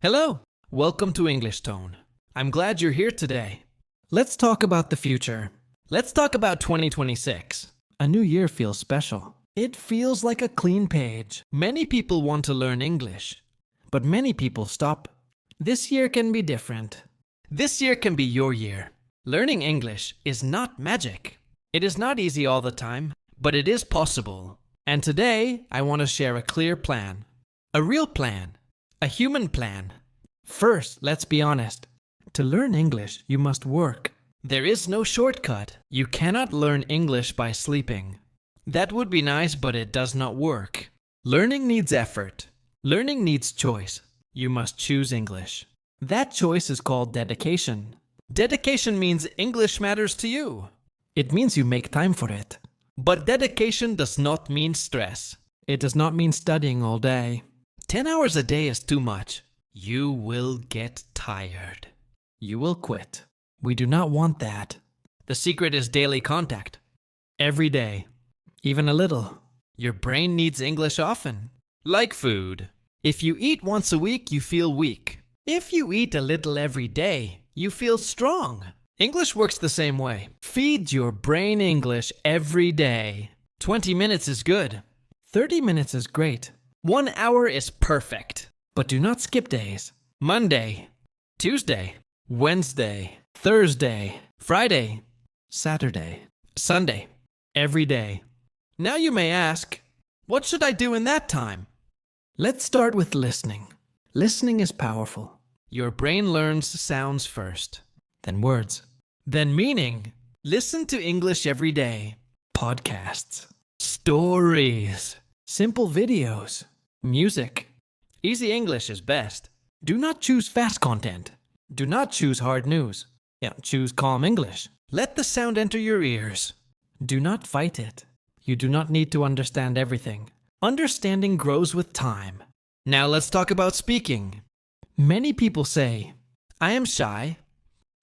Hello, welcome to English Tone. I'm glad you're here today. Let's talk about the future. Let's talk about 2026. A new year feels special. It feels like a clean page. Many people want to learn English, but many people stop. This year can be different. This year can be your year. Learning English is not magic. It is not easy all the time, but it is possible. And today, I want to share a clear plan. A real plan. A human plan. First, let's be honest. To learn English, you must work. There is no shortcut. You cannot learn English by sleeping. That would be nice, but it does not work. Learning needs effort. Learning needs choice. You must choose English. That choice is called dedication. Dedication means English matters to you. It means you make time for it. But dedication does not mean stress. It does not mean studying all day. 10 hours a day is too much. You will get tired. You will quit. We do not want that. The secret is daily contact. Every day. Even a little. Your brain needs English often. Like food. If you eat once a week, you feel weak. If you eat a little every day, you feel strong. English works the same way. Feed your brain English every day. 20 minutes is good. 30 minutes is great. 1 hour is perfect. But do not skip days. Monday, Tuesday, Wednesday, Thursday, Friday, Saturday, Sunday. Every day. Now you may ask, what should I do in that time? Let's start with listening. Listening is powerful. Your brain learns sounds first, then words, then meaning. Listen to English every day. Podcasts, stories, simple videos, music. Easy English is best. Do not choose fast content. Do not choose hard news. Choose calm English. Let the sound enter your ears. Do not fight it. You do not need to understand everything. Understanding grows with time. Now let's talk about speaking. Many people say, I am shy.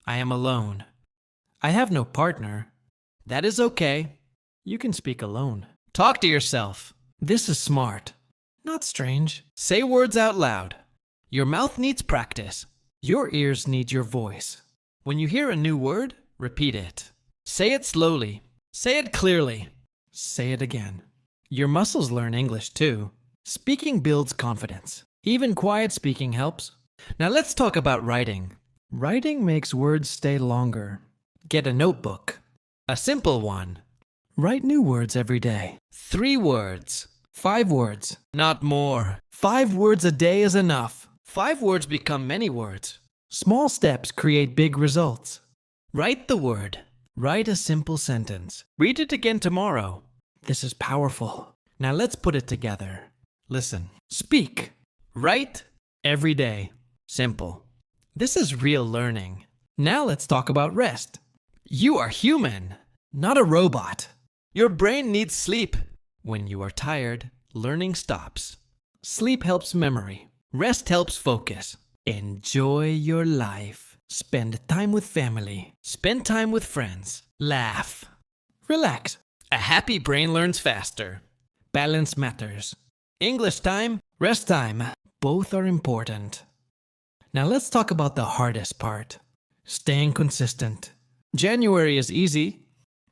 I am alone. I have no partner. That is okay. You can speak alone. Talk to yourself. This is smart. Not strange. Say words out loud. Your mouth needs practice. Your ears need your voice. When you hear a new word, repeat it. Say it slowly. Say it clearly. Say it again. Your muscles learn English too. Speaking builds confidence. Even quiet speaking helps. Now let's talk about writing. Writing makes words stay longer. Get a notebook. A simple one. Write new words every day. 3 words. 5 words. Not more. 5 words a day is enough. 5 words become many words. Small steps create big results. Write the word. Write a simple sentence. Read it again tomorrow. This is powerful. Now let's put it together. Listen. Speak. Write. Every day. Simple. This is real learning. Now let's talk about rest. You are human, not a robot. Your brain needs sleep. When you are tired, learning stops. Sleep helps memory. Rest helps focus. Enjoy your life. Spend time with family. Spend time with friends. Laugh. Relax. A happy brain learns faster. Balance matters. English time, rest time. Both are important. Now let's talk about the hardest part. Staying consistent. January is easy.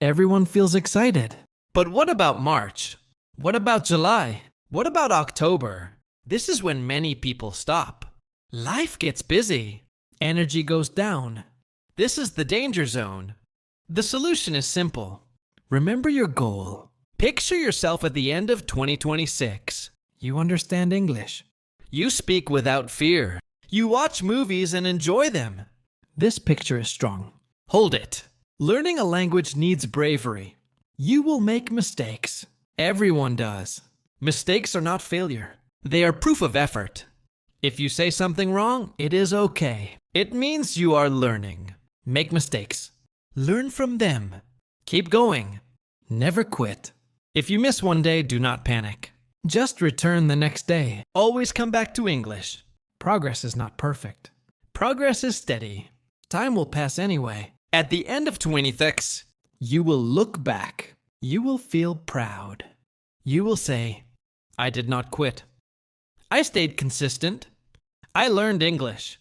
Everyone feels excited. But what about March? What about July? What about October? This is when many people stop. Life gets busy. Energy goes down. This is the danger zone. The solution is simple. Remember your goal. Picture yourself at the end of 2026. You understand English. You speak without fear. You watch movies and enjoy them. This picture is strong. Hold it. Learning a language needs bravery. You will make mistakes. Everyone does. Mistakes are not failure. They are proof of effort. If you say something wrong, it is okay. It means you are learning. Make mistakes. Learn from them. Keep going. Never quit. If you miss one day, do not panic. Just return the next day. Always come back to English. Progress is not perfect. Progress is steady. Time will pass anyway. At the end of 2026, you will look back. You will feel proud. You will say, I did not quit. I stayed consistent. I learned English.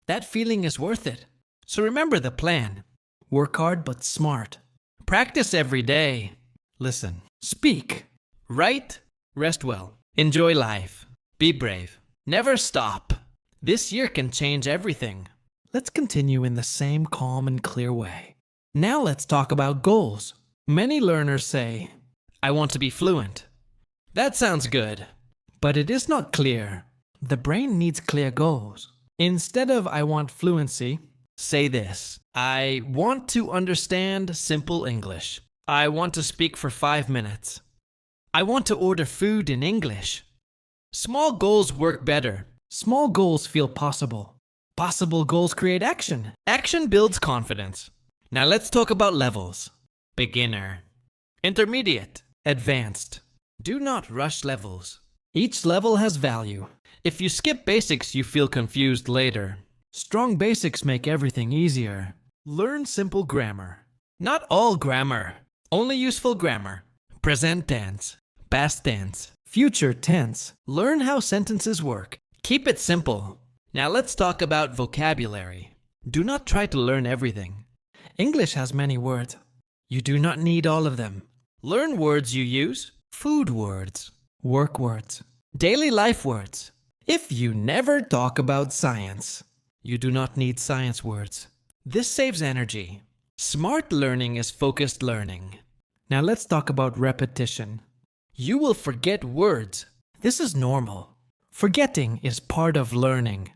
That feeling is worth it. So remember the plan. Work hard but smart. Practice every day. Listen. Speak. Write. Rest well. Enjoy life. Be brave. Never stop. This year can change everything. Let's continue in the same calm and clear way. Now let's talk about goals. Many learners say, I want to be fluent. That sounds good, but it is not clear. The brain needs clear goals. Instead of I want fluency, say this. I want to understand simple English. I want to speak for 5 minutes. I want to order food in English. Small goals work better. Small goals feel possible. Possible goals create action. Action builds confidence. Now let's talk about levels. Beginner, intermediate, advanced. Do not rush levels. Each level has value. If you skip basics, you feel confused later. Strong basics make everything easier. Learn simple grammar. Not all grammar. Only useful grammar. Present tense, past tense, future tense. Learn how sentences work. Keep it simple. Now let's talk about vocabulary. Do not try to learn everything. English has many words. You do not need all of them. Learn words you use. Food words, work words, daily life words. If you never talk about science, you do not need science words. This saves energy. Smart learning is focused learning. Now let's talk about repetition. You will forget words. This is normal. Forgetting is part of learning.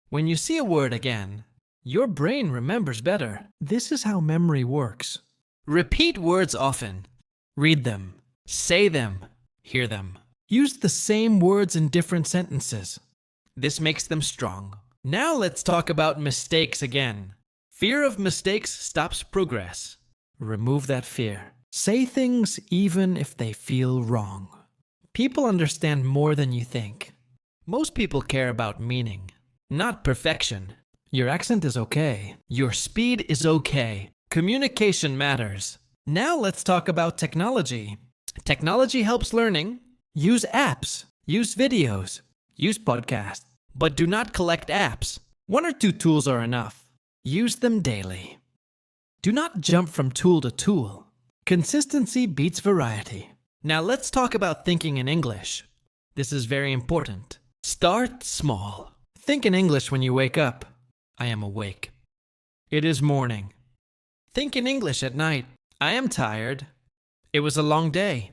When you see a word again, your brain remembers better. This is how memory works. Repeat words often. Read them. Say them. Hear them. Use the same words in different sentences. This makes them strong. Now let's talk about mistakes again. Fear of mistakes stops progress. Remove that fear. Say things even if they feel wrong. People understand more than you think. Most people care about meaning, not perfection. Your accent is okay. Your speed is okay. Communication matters. Now let's talk about technology. Technology helps learning. Use apps. Use videos. Use podcasts. But do not collect apps. 1 or 2 tools are enough. Use them daily. Do not jump from tool to tool. Consistency beats variety. Now let's talk about thinking in English. This is very important. Start small. Think in English when you wake up. I am awake. It is morning. Think in English at night. I am tired. It was a long day.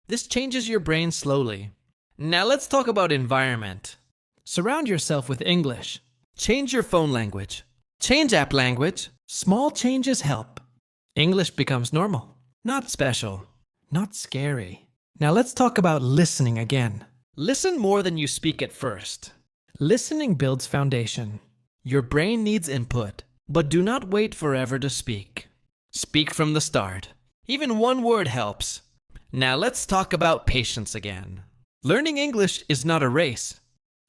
This changes your brain slowly. Now let's talk about environment. Surround yourself with English. Change your phone language. Change app language. Small changes help. English becomes normal. Not special. Not scary. Now let's talk about listening again. Listen more than you speak at first. Listening builds foundation. Your brain needs input, but do not wait forever to speak. Speak from the start. Even 1 word helps. Now let's talk about patience again. Learning English is not a race.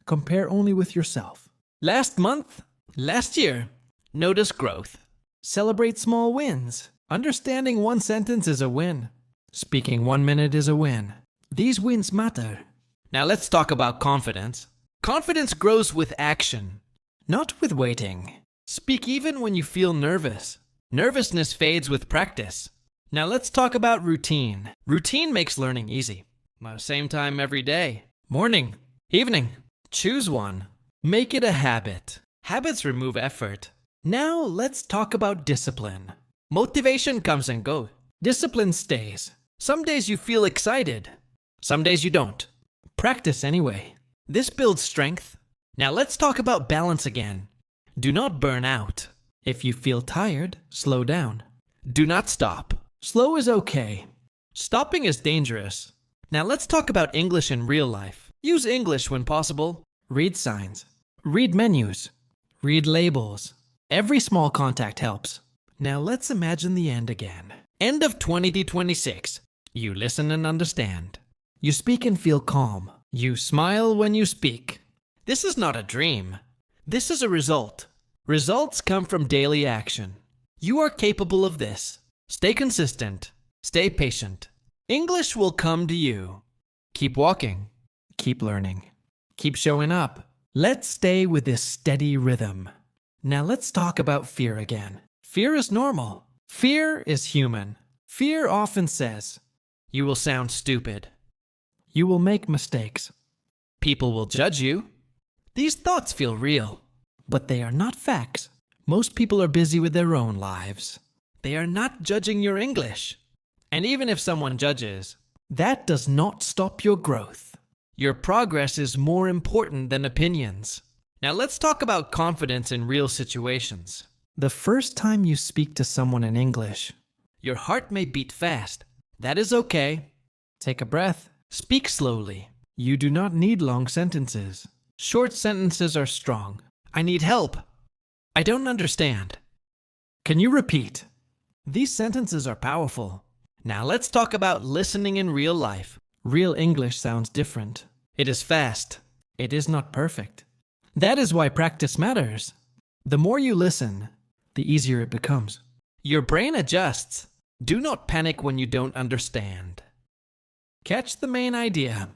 Compare only with yourself. Last month, last year, notice growth. Celebrate small wins. Understanding 1 sentence is a win. Speaking 1 minute is a win. These wins matter. Now let's talk about confidence. Confidence grows with action, not with waiting. Speak even when you feel nervous. Nervousness fades with practice. Now let's talk about routine. Routine makes learning easy. Same time every day. Morning, evening. Choose one. Make it a habit. Habits remove effort. Now let's talk about discipline. Motivation comes and goes. Discipline stays. Some days you feel excited. Some days you don't. Practice anyway. This builds strength. Now let's talk about balance again. Do not burn out. If you feel tired, slow down. Do not stop. Slow is okay. Stopping is dangerous. Now let's talk about English in real life. Use English when possible. Read signs. Read menus. Read labels. Every small contact helps. Now let's imagine the end again. End of 2026. You listen and understand. You speak and feel calm. You smile when you speak. This is not a dream. This is a result. Results come from daily action. You are capable of this. Stay consistent. Stay patient. English will come to you. Keep walking. Keep learning. Keep showing up. Let's stay with this steady rhythm. Now let's talk about fear again. Fear is normal. Fear is human. Fear often says, "You will sound stupid. You will make mistakes. People will judge you." These thoughts feel real, but they are not facts. Most people are busy with their own lives. They are not judging your English. And even if someone judges, that does not stop your growth. Your progress is more important than opinions. Now let's talk about confidence in real situations. The first time you speak to someone in English, your heart may beat fast. That is okay. Take a breath. Speak slowly. You do not need long sentences. Short sentences are strong. I need help. I don't understand. Can you repeat? These sentences are powerful. Now let's talk about listening in real life. Real English sounds different. It is fast. It is not perfect. That is why practice matters. The more you listen, the easier it becomes. Your brain adjusts. Do not panic when you don't understand. Catch the main idea.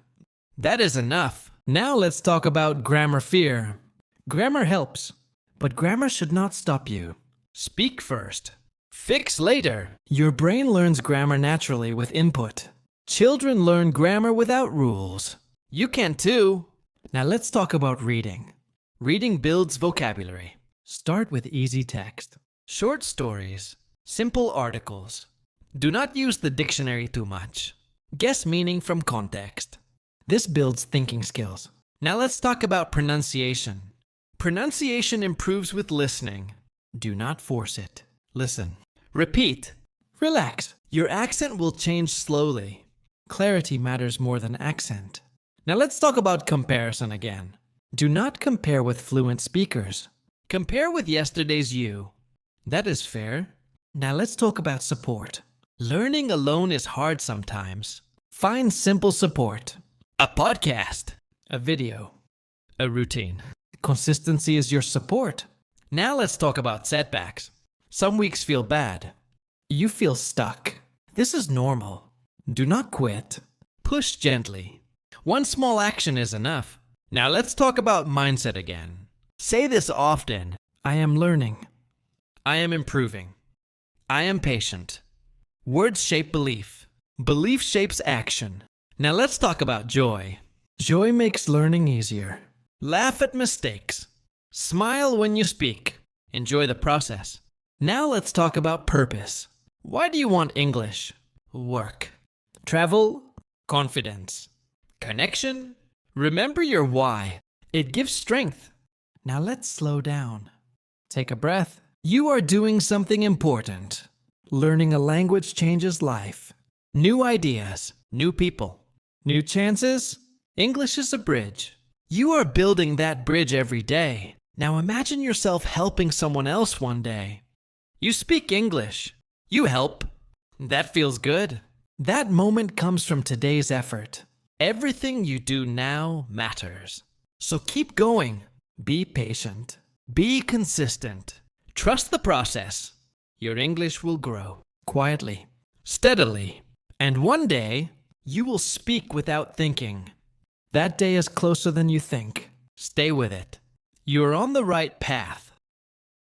That is enough. Now let's talk about grammar fear. Grammar helps, but grammar should not stop you. Speak first. Fix later. Your brain learns grammar naturally with input. Children learn grammar without rules. You can too. Now let's talk about reading. Reading builds vocabulary. Start with easy text. Short stories. Simple articles. Do not use the dictionary too much. Guess meaning from context. This builds thinking skills. Now let's talk about pronunciation. Pronunciation improves with listening. Do not force it. Listen. Repeat. Relax. Your accent will change slowly. Clarity matters more than accent. Now let's talk about comparison again. Do not compare with fluent speakers. Compare with yesterday's you. That is fair. Now let's talk about support. Learning alone is hard sometimes. Find simple support. A podcast. A video. A routine. Consistency is your support. Now let's talk about setbacks. Some weeks feel bad. You feel stuck. This is normal. Do not quit. Push gently. One small action is enough. Now let's talk about mindset again. Say this often. I am learning. I am improving. I am patient. Words shape belief. Belief shapes action. Now let's talk about joy. Joy makes learning easier. Laugh at mistakes. Smile when you speak. Enjoy the process. Now let's talk about purpose. Why do you want English? Work. Travel. Confidence. Connection. Remember your why. It gives strength. Now let's slow down. Take a breath. You are doing something important. Learning a language changes life. New ideas. New people. New chances. English is a bridge. You are building that bridge every day. Now imagine yourself helping someone else one day. You speak English. You help. That feels good. That moment comes from today's effort. Everything you do now matters. So keep going. Be patient. Be consistent. Trust the process. Your English will grow. Quietly. Steadily. And one day, you will speak without thinking. That day is closer than you think. Stay with it. You are on the right path.